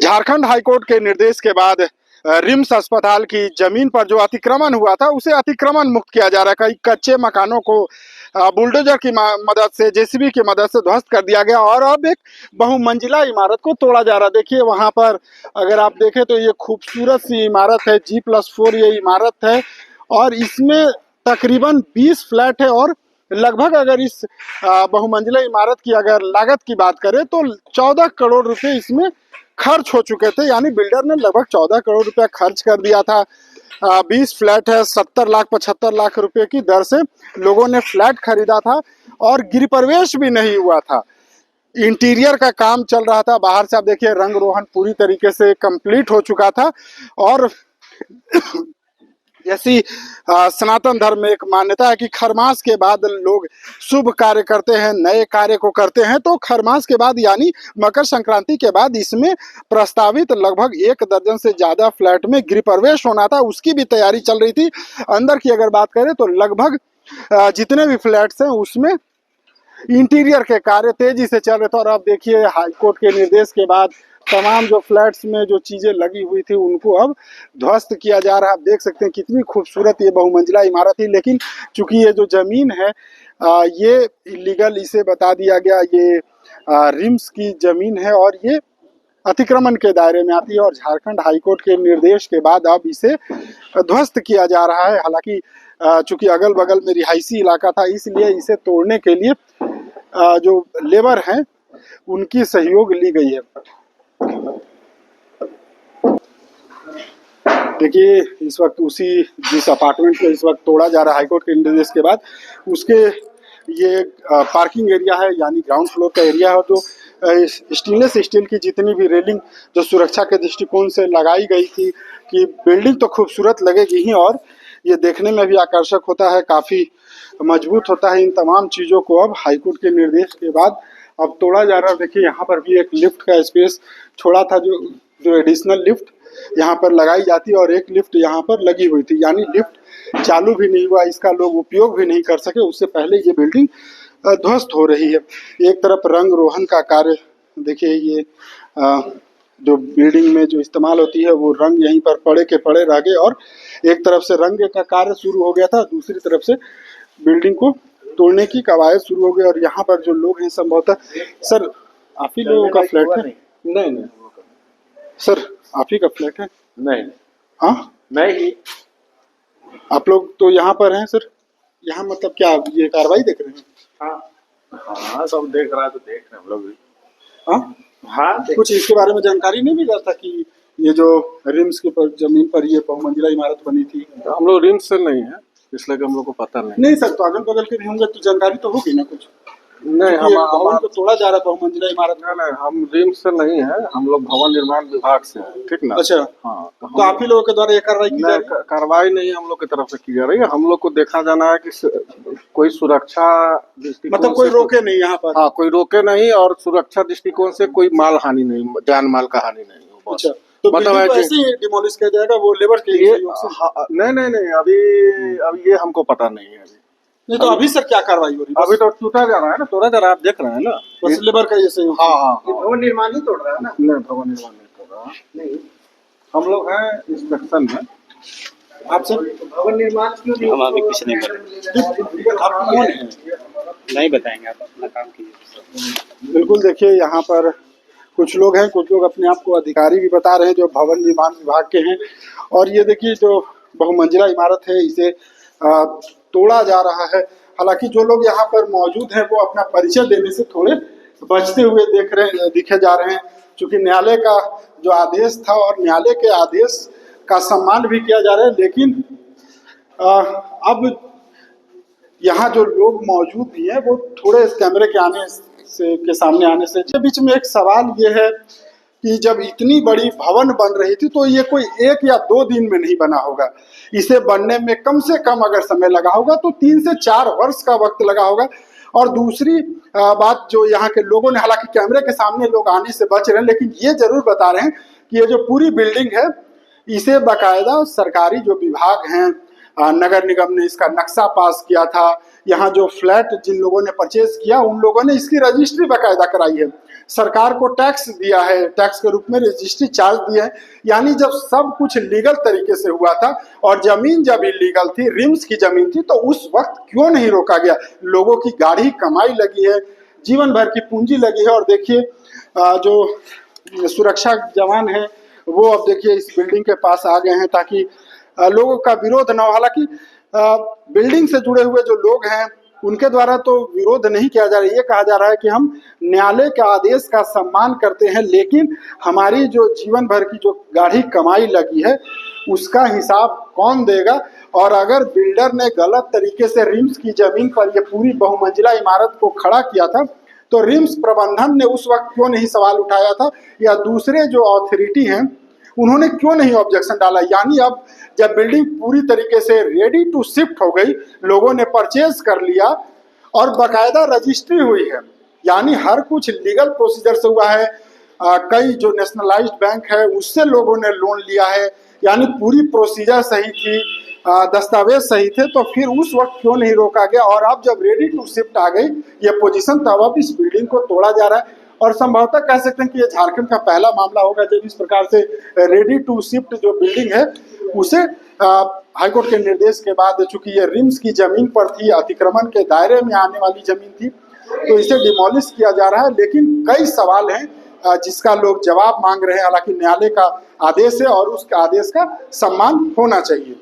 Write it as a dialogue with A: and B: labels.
A: Jharkhand high court के निर्देश के बाद रिम्स अस्पताल की जमीन पर जो अतिक्रमण हुआ था उसे अतिक्रमण मुक्त किया जा रहा है। कई कच्चे मकानों को बुलडोजर की मदद से, जेसीबी की मदद से ध्वस्त कर दिया गया और अब एक बहुमंजिला इमारत को तोड़ा जा रहा है। देखिए वहां पर अगर आप देखें तो ये खूबसूरत सी इमारत है, G+4 ये इमारत है और इसमें तकरीबन 20 फ्लैट है और लगभग अगर इस बहुमंजिला इमारत की अगर लागत की बात करें तो 14 करोड़ रुपए इसमें खर्च हो चुके थे। यानी बिल्डर ने लगभग 14 करोड़ रुपया खर्च कर दिया था। 20 फ्लैट है, 70 लाख 75 लाख रुपए की दर से लोगों ने फ्लैट खरीदा था और गृह प्रवेश भी नहीं हुआ था। इंटीरियर का काम चल रहा था। बाहर से आप देखिए रंग रोहन पूरी तरीके से कंप्लीट हो चुका था और ऐसी सनातन धर्म में एक मान्यता है कि खरमास के बाद लोग शुभ कार्य करते हैं, नए कार्य को करते हैं। तो खरमास के बाद यानी मकर संक्रांति के बाद इसमें प्रस्तावित लगभग 1 दर्जन से ज्यादा फ्लैट में गृह प्रवेश होना था, उसकी भी तैयारी चल रही थी। अंदर की अगर बात करें तो लगभग जितने भी फ्लैट्स हैं उसमें इंटीरियर के कार्य तेजी से चल रहे थे। और अब देखिए हाईकोर्ट के निर्देश के बाद तमाम जो फ्लैट्स में जो चीजें लगी हुई थी उनको अब ध्वस्त किया जा रहा है। आप देख सकते हैं कितनी खूबसूरत ये बहुमंजिला इमारत थी, लेकिन चूंकि ये जो जमीन है ये इलीगल इसे बता दिया गया, ये रिम्स की जमीन है और ये अतिक्रमण के दायरे में आती है और झारखंड हाईकोर्ट के निर्देश के बाद अब इसे ध्वस्त किया जा रहा है। हालांकि चूंकि अगल बगल में रिहायशी इलाका था इसलिए इसे तोड़ने के लिए जो लेबर हैं उनकी सहयोग ली गई है। देखिए इस वक्त जिस अपार्टमेंट को इस वक्त तोड़ा जा रहा है हाईकोर्ट के निर्देश के बाद, उसके ये पार्किंग एरिया है यानी ग्राउंड फ्लोर का एरिया है। जो स्टेनलेस स्टील की जितनी भी रेलिंग जो सुरक्षा के दृष्टिकोण से लगाई गई थी कि बिल्डिंग तो खूबसूरत लगेगी ही और ये देखने में भी आकर्षक होता है, काफी मजबूत होता है। इन तमाम चीजों को अब हाईकोर्ट के निर्देश के बाद अब तोड़ा जा रहा है। देखिए यहाँ पर भी एक लिफ्ट का स्पेस छोड़ा था, जो एडिशनल लिफ्ट यहाँ पर लगाई जाती है और एक लिफ्ट यहाँ पर लगी हुई थी, यानी लिफ्ट चालू भी नहीं हुआ, इसका लोग उपयोग भी नहीं कर सके, उससे पहले ये बिल्डिंग ध्वस्त हो रही है। एक तरफ रंग रोहन का कार्य देखिए, ये जो बिल्डिंग में जो इस्तेमाल होती है वो रंग यहीं पर पड़े के पड़े रह गए और एक तरफ से रंग का कार्य शुरू हो गया था, दूसरी तरफ से बिल्डिंग को तोड़ने की कवायद शुरू हो गई। और यहाँ पर जो लोग हैं संभवतः, सर आप ही लोगों का फ्लैट है? नहीं सर आप ही का फ्लैट है?
B: नहीं।
A: हाँ
B: मैं ही।
A: आप लोग तो यहाँ पर हैं सर? यहाँ मतलब क्या ये कार्रवाई देख रहे हैं?
B: हाँ सब देख रहा है, तो देख रहे हैं हम लोग भी।
A: हाँ कुछ इसके बारे में जानकारी नहीं मिला था कि ये जो रिम्स के जमीन पर ये बहुमंजिला इमारत बनी थी?
B: हम लोग रिम्स से नहीं है इसलिए कि हम लोग को पता
A: नहीं सर, तो अगल बगल के भी होंगे तो जानकारी तो होगी ना कुछ?
B: नहीं, हम
A: भवन को तोड़ा जा रहा है बहुमंजिला इमारत।
B: नहीं, हम रिम्स से नहीं है, हम लोग भवन निर्माण विभाग से है, ठीक ना?
A: अच्छा
B: हाँ,
A: तो आप ही लोगों के द्वारा ये कार्रवाई की जा रही है?
B: कार्रवाई नहीं हम लोग की तरफ से की जा रही है। हम लोग को देखा जाना है कि कोई सुरक्षा दृष्टिकोण
A: मतलब कोई रोके नहीं यहाँ पर?
B: हाँ कोई रोके नहीं और सुरक्षा दृष्टिकोण से कोई माल हानि नहीं, जान माल का हानि नहीं हो।
A: अच्छा, तो मतलब ऐसे ही डिमोलिश किया जाएगा वो लेबर के सहयोग से?
B: नहीं अभी ये हमको पता नहीं है।
A: नहीं तो अभी सर क्या कार्रवाई हो रही है?
B: अभी तो टूटा जा रहा है ना, तोड़ा जा रहा है, आप देख रहे हैं ना,
A: बस लेबर का ये सहयोग।
B: हाँ
A: भवन निर्माण ही तोड़ रहा है ना?
B: नहीं भवन निर्माण नहीं तोड़ रहा नहीं, हम लोग हैं इंस्पेक्शन में।
A: आप सर भवन निर्माण क्यों नहीं?
C: हम अभी कुछ नहीं करेंगे।
A: आप कौन है?
C: नहीं बताएंगे, आप अपना काम कीजिए।
A: बिल्कुल, देखिए यहाँ पर कुछ लोग हैं, कुछ लोग अपने आप को अधिकारी भी बता रहे हैं जो भवन निर्माण विभाग के हैं। और ये देखिए जो बहुमंजिला इमारत है इसे तोड़ा जा रहा है। हालांकि जो लोग यहाँ पर मौजूद हैं वो अपना परिचय देने से थोड़े बचते हुए दिखे जा रहे हैं, क्योंकि न्यायालय का जो आदेश था और न्यायालय के आदेश का सम्मान भी किया जा रहा है। लेकिन अब यहाँ जो लोग मौजूद भी हैं वो थोड़े इस कैमरे के सामने आने से बीच में एक सवाल ये है कि जब इतनी बड़ी भवन बन रही थी तो ये कोई 1 या 2 दिन में नहीं बना होगा। इसे बनने में कम से कम अगर समय लगा होगा तो 3 से 4 वर्ष का वक्त लगा होगा। और दूसरी बात जो यहाँ के लोगों ने, हालांकि कैमरे के सामने लोग आने से बच रहे हैं, लेकिन ये जरूर बता रहे हैं कि ये जो पूरी बिल्डिंग है इसे बाकायदा सरकारी जो विभाग हैं, नगर निगम ने इसका नक्शा पास किया था। यहाँ जो फ्लैट जिन लोगों ने परचेज किया उन लोगों ने इसकी रजिस्ट्री बाकायदा कराई है, सरकार को टैक्स दिया है, टैक्स के रूप में रजिस्ट्री चार्ज दिया है। यानी जब सब कुछ लीगल तरीके से हुआ था और जमीन जब इलीगल थी, रिम्स की जमीन थी, तो उस वक्त क्यों नहीं रोका गया? लोगों की गाढ़ी कमाई लगी है, जीवन भर की पूंजी लगी है। और देखिए जो सुरक्षा जवान है वो अब देखिए इस बिल्डिंग के पास आ गए हैं ताकि लोगों का विरोध न हो। हालांकि बिल्डिंग से जुड़े हुए जो लोग हैं उनके द्वारा तो विरोध नहीं किया जा रहा है, ये कहा जा रहा है कि हम न्यायालय के आदेश का सम्मान करते हैं, लेकिन हमारी जो जीवन भर की जो गाढ़ी कमाई लगी है उसका हिसाब कौन देगा? और अगर बिल्डर ने गलत तरीके से रिम्स की जमीन पर ये पूरी बहुमंजिला इमारत को खड़ा किया था तो रिम्स प्रबंधन ने उस वक्त क्यों नहीं सवाल उठाया था, या दूसरे जो अथॉरिटी हैं उन्होंने क्यों नहीं ऑब्जेक्शन डाला? यानी अब जब बिल्डिंग पूरी तरीके से रेडी टू शिफ्ट हो गई, लोगों ने परचेज कर लिया और बाकायदा रजिस्ट्री हुई है, यानी हर कुछ लीगल प्रोसीजर से हुआ है। कई जो नेशनलाइज्ड बैंक है उससे लोगों ने लोन लिया है, यानी पूरी प्रोसीजर सही थी, दस्तावेज सही थे, तो फिर उस वक्त क्यों नहीं रोका गया? और अब जब रेडी टू शिफ्ट आ गई ये पोजीशन, तब अब इस बिल्डिंग को तोड़ा जा रहा है। और संभवतः कह सकते हैं कि ये झारखंड का पहला मामला होगा जब इस प्रकार से रेडी टू शिफ्ट जो बिल्डिंग है उसे हाईकोर्ट के निर्देश के बाद, चूंकि ये रिम्स की जमीन पर थी, अतिक्रमण के दायरे में आने वाली जमीन थी, तो इसे डिमोलिश किया जा रहा है। लेकिन कई सवाल हैं जिसका लोग जवाब मांग रहे हैं। हालांकि न्यायालय का आदेश है और उस आदेश का सम्मान होना चाहिए।